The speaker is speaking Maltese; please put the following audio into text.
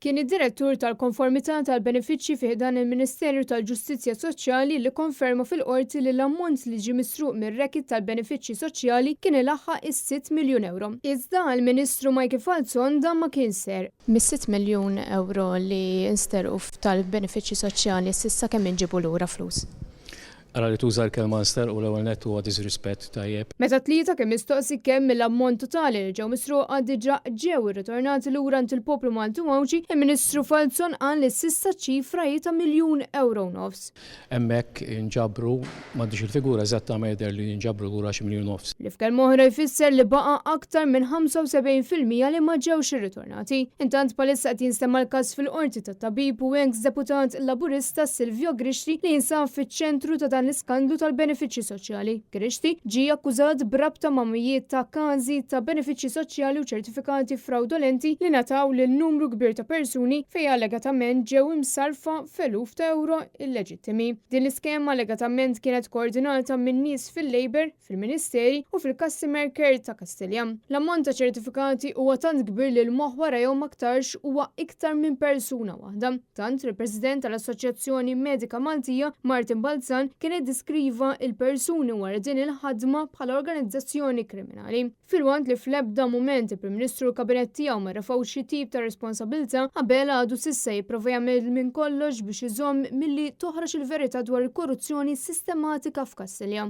kien id-direttur tal-konformità tal-benefiċċji fih dan il-Ministerju tal-Ġustizzja Soċjali li konferma fil-qorti li l-ammont li ġie misruq mir-rekit tal-benefiċċji soċjali kien ilaħħaq is-6 miljun euro. Iżda għall-Ministru Michael Falzon dan ma kien ser. Mis-6 miljun euro li nsterqu tal-benefiċċji soċjali s'issa kemm inġibu lura flus? Ara li tuża l-kelma nsterqu l-ewwel nett huwa disrispett tajjeb. Meta tlieta kemm mistoqsi kemm mill-ammont totali li ġew misruqa diġà ġew irritornati lura ant il-poplu Malti Mawġi, il-Ministru Falzon qal li s'issa ċifra ta' miljun euro nofs. Hemmhekk inġabru m'għandix il-figura eżattament li nġabru lura xi miljun nofs. Li f'kelma oħra jfisser li baqa' aktar minn 75% li ma ġewx irritornati. Intant bħalissa qed jinstema' l-każ fil-qorti tat-tabib u ex-deputat Laburista Silvio Grixti li jinsab fiċ-ċentru ta' dan l-iskandlu tal-benefiċċji soċjali. Grixti ġie akkużat b'rabta ma' mijiet ta' każi ta' benefiċċji soċjali u ċertifikati fraudolenti li nataw lil numru kbir ta' persuni fejn allegatament ġew imsarfa f'eluf ta' euro illeġittimi. Din l-iskema allegatament kienet koordinata minn nies fil-Labor, fil-Ministeri u fil-Customer Care ta' Kastilja. L-ammont ta' ċertifikati huwa tant kbir li l-moħħ warahom aktarx huwa iktar minn persuna waħda. Tant il-President tal-Assoċjazzjoni Medika Maltija, Martin Balzan, kien iddeskriva il-persuni wara din il-ħadma bħala organizzazzjoni kriminali. Filwant li fl-ebda mument il-Prim Ministru u l-Kabinett tiegħu ma refgħu xi tip ta' responsabilità qabel għadu s'issa jipprova jagħmel minn kollox biex iżomm milli toħroġ il-verità dwar il-korruzzjoni sistematika f'Kastilja.